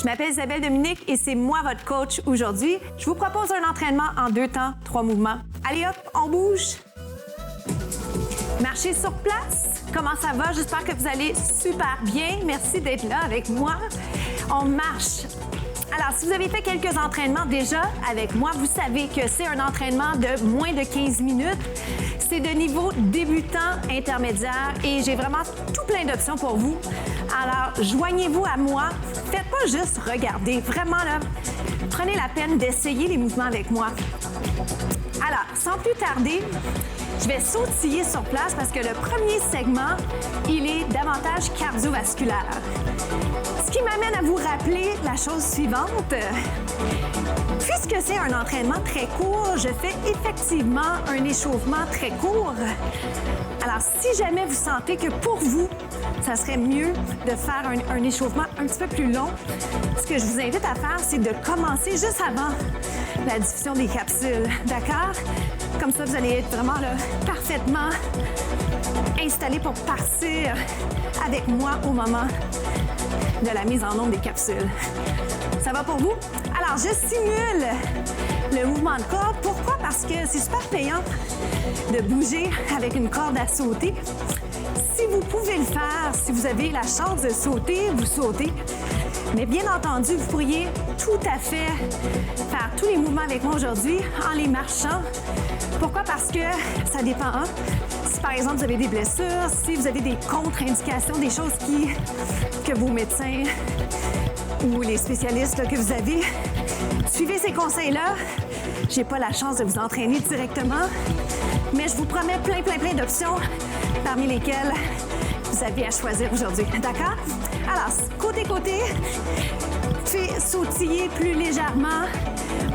Je m'appelle Isabelle Dominique et c'est moi votre coach aujourd'hui. Je vous propose un entraînement en 2 temps, 3 mouvements. Allez hop, on bouge. Marchez sur place. Comment ça va? J'espère que vous allez super bien. Merci d'être là avec moi. On marche. Alors, si vous avez fait quelques entraînements déjà avec moi, vous savez que c'est un entraînement de moins de 15 minutes. C'est de niveau débutant, intermédiaire et j'ai vraiment tout plein d'options pour vous. Alors, joignez-vous à moi. Faites pas juste regarder. Vraiment, là, prenez la peine d'essayer les mouvements avec moi. Alors, sans plus tarder, je vais sautiller sur place parce que le premier segment, il est davantage cardiovasculaire. Ce qui m'amène à vous rappeler la chose suivante. Puisque c'est un entraînement très court, je fais effectivement un échauffement très court. Alors, si jamais vous sentez que pour vous, ça serait mieux de faire un échauffement un petit peu plus long, ce que je vous invite à faire, c'est de commencer juste avant la diffusion des capsules, d'accord? Comme ça, vous allez être vraiment là, parfaitement installé pour partir avec moi au moment de la mise en onde des capsules. Ça va pour vous? Alors, je simule le mouvement de corde. Pourquoi? Parce que c'est super payant de bouger avec une corde à sauter. Si vous pouvez le faire, si vous avez la chance de sauter, vous sautez. Mais bien entendu, vous pourriez tout à fait faire tous les mouvements avec moi aujourd'hui en les marchant. Pourquoi? Parce que ça dépend. Hein? Si par exemple vous avez des blessures, si vous avez des contre-indications, des choses que vos médecins ou les spécialistes là, que vous avez, suivez ces conseils-là. J'ai pas la chance de vous entraîner directement, mais je vous promets plein d'options parmi lesquelles vous avez à choisir aujourd'hui. D'accord? Alors, côté, faites sautiller plus légèrement,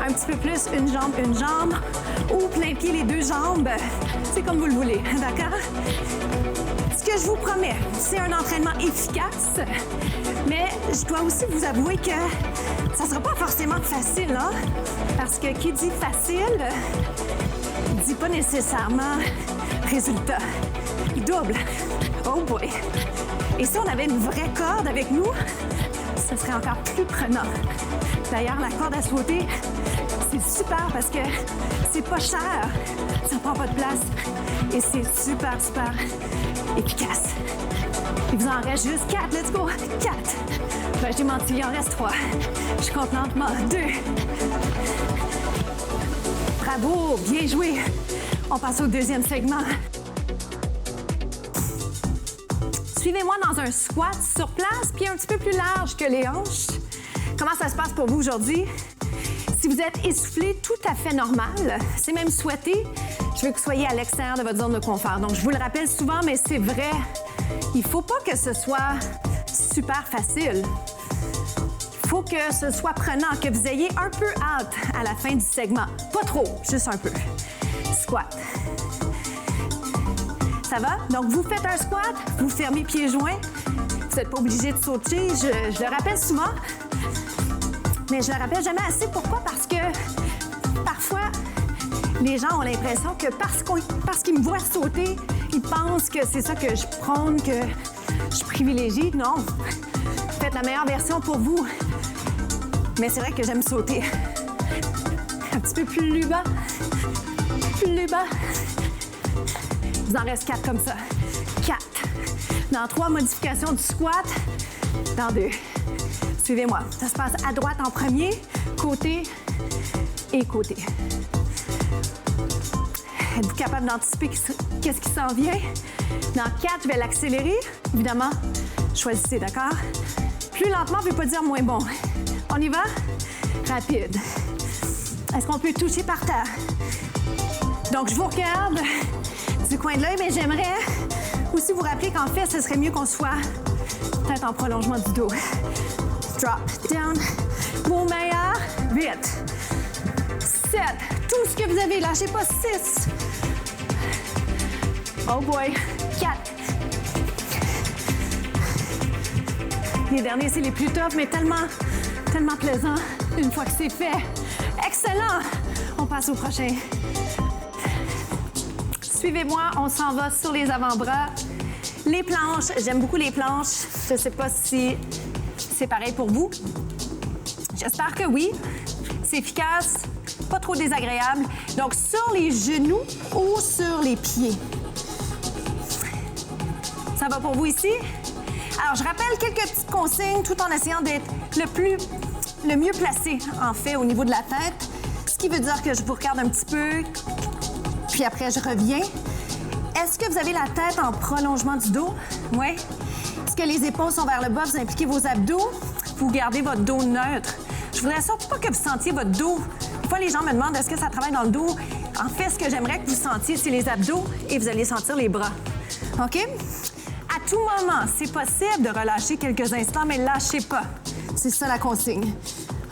un petit peu plus une jambe, ou plein pied les 2 jambes. C'est comme vous le voulez, d'accord? Ce que je vous promets, c'est un entraînement efficace, mais je dois aussi vous avouer que ça ne sera pas forcément facile, hein? Parce que qui dit facile, dit pas nécessairement résultat. Double. Oh boy! Et si on avait une vraie corde avec nous, ce serait encore plus prenant. D'ailleurs, la corde à sauter, c'est super parce que c'est pas cher, ça prend pas de place et c'est super efficace. Il vous en reste juste 4, let's go! 4! Ben, j'ai menti, il en reste 3. Je suis contente, 2. Bravo, bien joué! On passe au deuxième segment. Suivez-moi dans un squat sur place, puis un petit peu plus large que les hanches. Comment ça se passe pour vous aujourd'hui? Si vous êtes essoufflé, tout à fait normal, c'est même souhaité, je veux que vous soyez à l'extérieur de votre zone de confort. Donc, je vous le rappelle souvent, mais c'est vrai, il ne faut pas que ce soit super facile. Il faut que ce soit prenant, que vous ayez un peu hâte à la fin du segment. Pas trop, juste un peu. Squat. Ça va? Donc, vous faites un squat, vous fermez pieds joints. Vous n'êtes pas obligé de sauter, je le rappelle souvent, mais je le rappelle jamais assez. Pourquoi? Parce que parfois, les gens ont l'impression que parce qu'ils me voient sauter, ils pensent que c'est ça que je prône, que je privilégie. Non, faites la meilleure version pour vous. Mais c'est vrai que j'aime sauter. Un petit peu plus bas, plus bas. Il vous en reste 4 comme ça. 4. Dans 3 modifications du squat. Dans 2. Suivez-moi. Ça se passe à droite en premier, côté et côté. Êtes-vous capable d'anticiper qu'est-ce qui s'en vient? Dans 4, je vais l'accélérer. Évidemment, choisissez, d'accord? Plus lentement ne veut pas dire moins bon. On y va? Rapide. Est-ce qu'on peut toucher par terre? Donc, je vous regarde du coin de l'œil, mais j'aimerais aussi vous rappeler qu'en fait, ce serait mieux qu'on soit peut-être en prolongement du dos. Drop, down, vos meilleurs, 8, 7, tout ce que vous avez, lâchez pas, 6, oh boy, 4. Les derniers, c'est les plus tough, mais tellement plaisant une fois que c'est fait. Excellent! On passe au prochain. Suivez-moi, on s'en va sur les avant-bras. Les planches, j'aime beaucoup les planches. Je ne sais pas si c'est pareil pour vous. J'espère que oui. C'est efficace, pas trop désagréable. Donc, sur les genoux ou sur les pieds. Ça va pour vous ici? Alors, je rappelle quelques petites consignes tout en essayant d'être le mieux placé, en fait, au niveau de la tête. Ce qui veut dire que je vous regarde un petit peu, puis après, je reviens. Est-ce que vous avez la tête en prolongement du dos? Oui. Est-ce que les épaules sont vers le bas? Vous impliquez vos abdos? Vous gardez votre dos neutre. Je voudrais surtout pas que vous sentiez votre dos. Des fois, les gens me demandent est-ce que ça travaille dans le dos? En fait, ce que j'aimerais que vous sentiez, c'est les abdos et vous allez sentir les bras. OK? À tout moment, c'est possible de relâcher quelques instants, mais lâchez pas. C'est ça la consigne.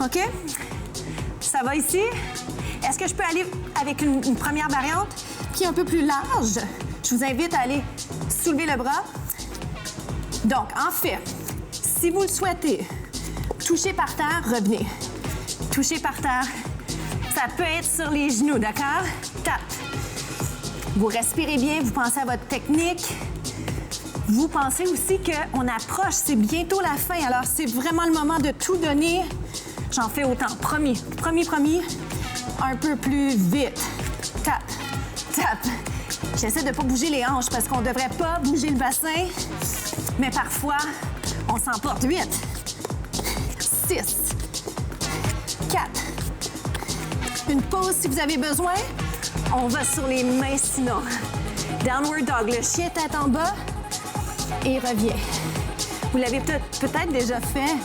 OK? Ça va ici? Est-ce que je peux aller avec une première variante qui est un peu plus large? Je vous invite à aller soulever le bras. Donc, en fait, si vous le souhaitez, touchez par terre, revenez. Touchez par terre. Ça peut être sur les genoux, d'accord? Tape. Vous respirez bien, vous pensez à votre technique. Vous pensez aussi qu'on approche, c'est bientôt la fin, alors c'est vraiment le moment de tout donner. J'en fais autant. Promis, promis, promis. Un peu plus vite. Tape, tape. J'essaie de ne pas bouger les hanches parce qu'on ne devrait pas bouger le bassin, mais parfois, on s'emporte. 8, 6, 4. Une pause si vous avez besoin. On va sur les mains sinon. Downward dog, le chien tête en bas et revient. Vous l'avez peut-être déjà fait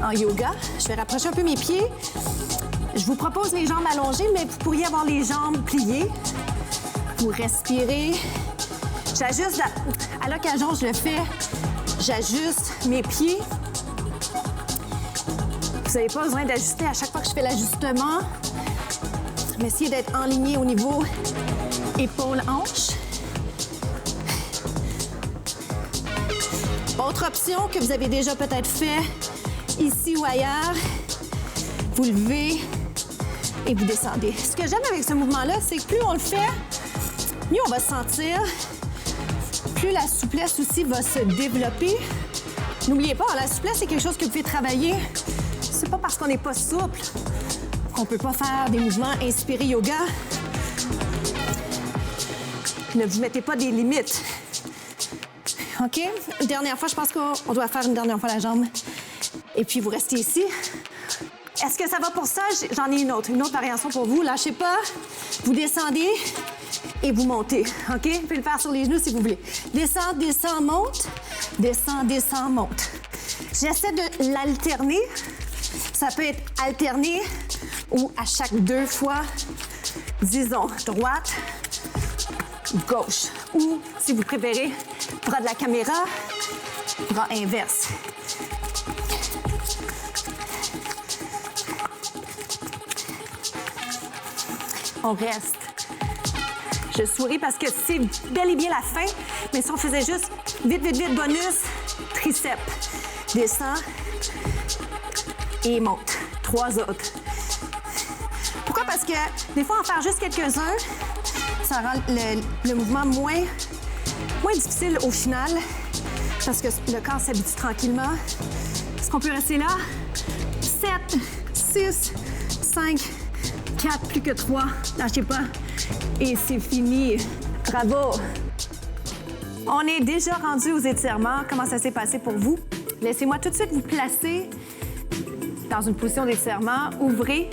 en yoga. Je vais rapprocher un peu mes pieds. Je vous propose les jambes allongées, mais vous pourriez avoir les jambes pliées. Vous respirez. J'ajuste, à l'occasion, je le fais. J'ajuste mes pieds. Vous n'avez pas besoin d'ajuster à chaque fois que je fais l'ajustement. Mais essayez d'être enligné au niveau épaule-hanche. Autre option que vous avez déjà peut-être fait ici ou ailleurs, vous levez et vous descendez. Ce que j'aime avec ce mouvement-là, c'est que plus on le fait, mieux on va se sentir, plus la souplesse aussi va se développer. N'oubliez pas, la souplesse, c'est quelque chose que vous pouvez travailler. C'est pas parce qu'on n'est pas souple qu'on peut pas faire des mouvements inspirés yoga. Ne vous mettez pas des limites. OK? Une dernière fois, je pense qu'on doit faire une dernière fois la jambe. Et puis, vous restez ici. Est-ce que ça va pour ça? J'en ai une autre variation pour vous. Lâchez pas. Vous descendez et vous montez. OK? Vous pouvez le faire sur les genoux si vous voulez. Descends, descends, monte. Descends, descends, monte. J'essaie de l'alterner. Ça peut être alterné ou à chaque 2 fois, disons, droite, gauche. Ou, si vous préférez, bras de la caméra, bras inverse. On reste. Je souris parce que c'est bel et bien la fin, mais si on faisait juste vite, vite, vite, bonus, triceps. Descends et monte. 3 autres. Pourquoi? Parce que des fois, en faire juste quelques-uns, ça rend le mouvement moins difficile au final, parce que le corps s'habitue tranquillement. Est-ce qu'on peut rester là? 7, 6, 5, 4, plus que 3. Lâchez pas. Et c'est fini. Bravo! On est déjà rendu aux étirements. Comment ça s'est passé pour vous? Laissez-moi tout de suite vous placer dans une position d'étirement. Ouvrez.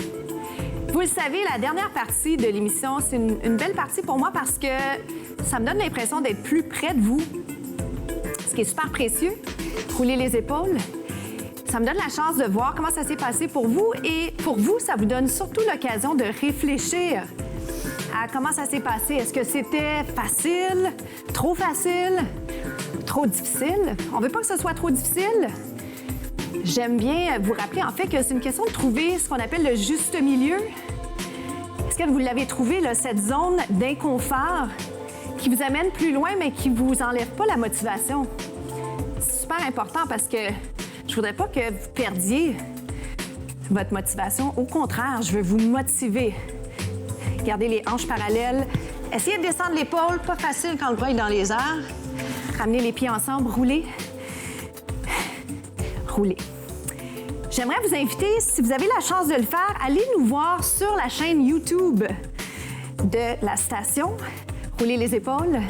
Vous le savez, la dernière partie de l'émission, c'est une belle partie pour moi parce que ça me donne l'impression d'être plus près de vous, ce qui est super précieux. Roulez les épaules. Ça me donne la chance de voir comment ça s'est passé pour vous et pour vous, ça vous donne surtout l'occasion de réfléchir à comment ça s'est passé. Est-ce que c'était facile, trop difficile? On veut pas que ce soit trop difficile. J'aime bien vous rappeler en fait que c'est une question de trouver ce qu'on appelle le juste milieu. Est-ce que vous l'avez trouvé, là, cette zone d'inconfort qui vous amène plus loin mais qui vous enlève pas la motivation? C'est super important parce que je voudrais pas que vous perdiez votre motivation. Au contraire, je veux vous motiver. Gardez les hanches parallèles. Essayez de descendre l'épaule, pas facile quand le bras est dans les airs. Ramenez les pieds ensemble, roulez. Roulez. J'aimerais vous inviter, si vous avez la chance de le faire, allez nous voir sur la chaîne YouTube de la station. Roulez les épaules.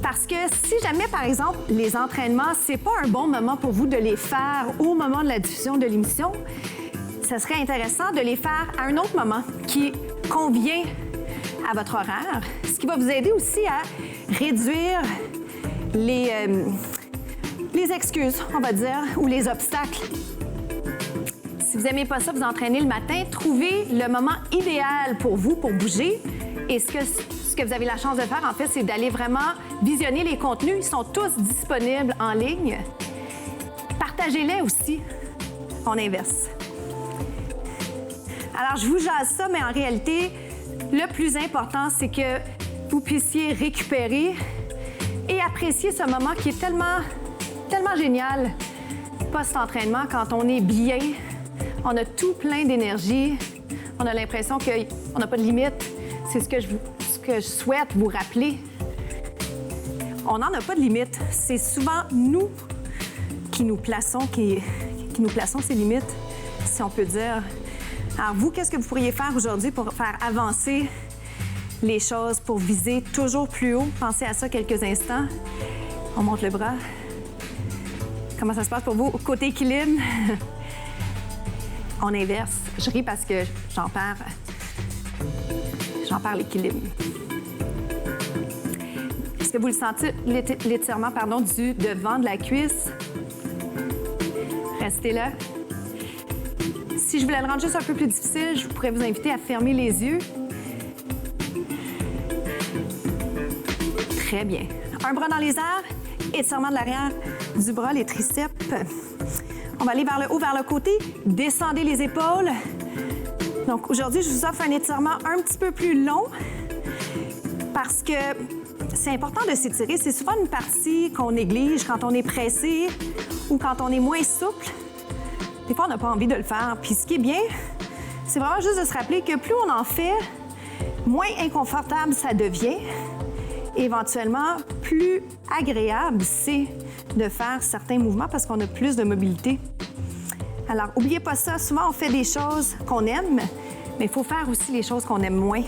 Parce que si jamais, par exemple, les entraînements, c'est pas un bon moment pour vous de les faire au moment de la diffusion de l'émission, ça serait intéressant de les faire à un autre moment qui convient à votre horaire, ce qui va vous aider aussi à réduire les excuses, on va dire, ou les obstacles. Si vous n'aimez pas ça, vous entraînez le matin, trouvez le moment idéal pour vous pour bouger. Et ce que vous avez la chance de faire, en fait, c'est d'aller vraiment visionner les contenus. Ils sont tous disponibles en ligne. Partagez-les aussi. On inverse. Alors, je vous jase ça, mais en réalité, le plus important, c'est que vous puissiez récupérer et apprécier ce moment qui est tellement génial post-entraînement quand on est bien, on a tout plein d'énergie, on a l'impression qu'on n'a pas de limite. C'est ce que je souhaite vous rappeler. On n'en a pas de limite. C'est souvent nous qui nous plaçons ces limites, si on peut dire. Alors vous, qu'est-ce que vous pourriez faire aujourd'hui pour faire avancer les choses, pour viser toujours plus haut? Pensez à ça quelques instants. On monte le bras. Comment ça se passe pour vous? Côté équilibre, on inverse. Je ris parce que j'en perds l'équilibre. Est-ce que vous le sentez, l'étirement, du devant de la cuisse? Restez là. Si je voulais le rendre juste un peu plus difficile, je pourrais vous inviter à fermer les yeux. Très bien. Un bras dans les airs, étirement de l'arrière du bras, les triceps. On va aller vers le haut, vers le côté. Descendez les épaules. Donc aujourd'hui, je vous offre un étirement un petit peu plus long parce que c'est important de s'étirer. C'est souvent une partie qu'on néglige quand on est pressé ou quand on est moins souple. Des fois, on n'a pas envie de le faire. Puis ce qui est bien, c'est vraiment juste de se rappeler que plus on en fait, moins inconfortable ça devient. Et éventuellement, plus agréable c'est de faire certains mouvements parce qu'on a plus de mobilité. Alors, n'oubliez pas ça. Souvent, on fait des choses qu'on aime, mais il faut faire aussi les choses qu'on aime moins.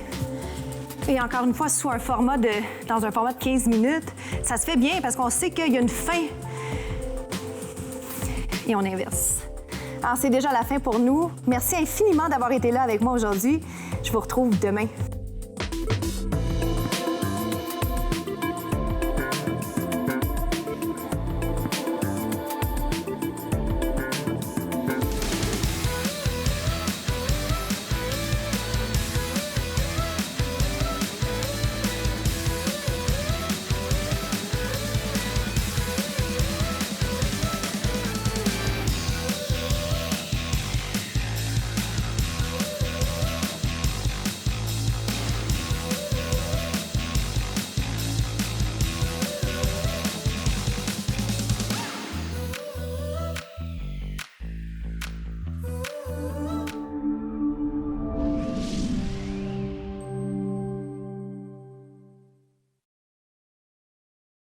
Et encore une fois, dans un format de 15 minutes, ça se fait bien parce qu'on sait qu'il y a une fin. Et on inverse. Alors, c'est déjà la fin pour nous. Merci infiniment d'avoir été là avec moi aujourd'hui. Je vous retrouve demain.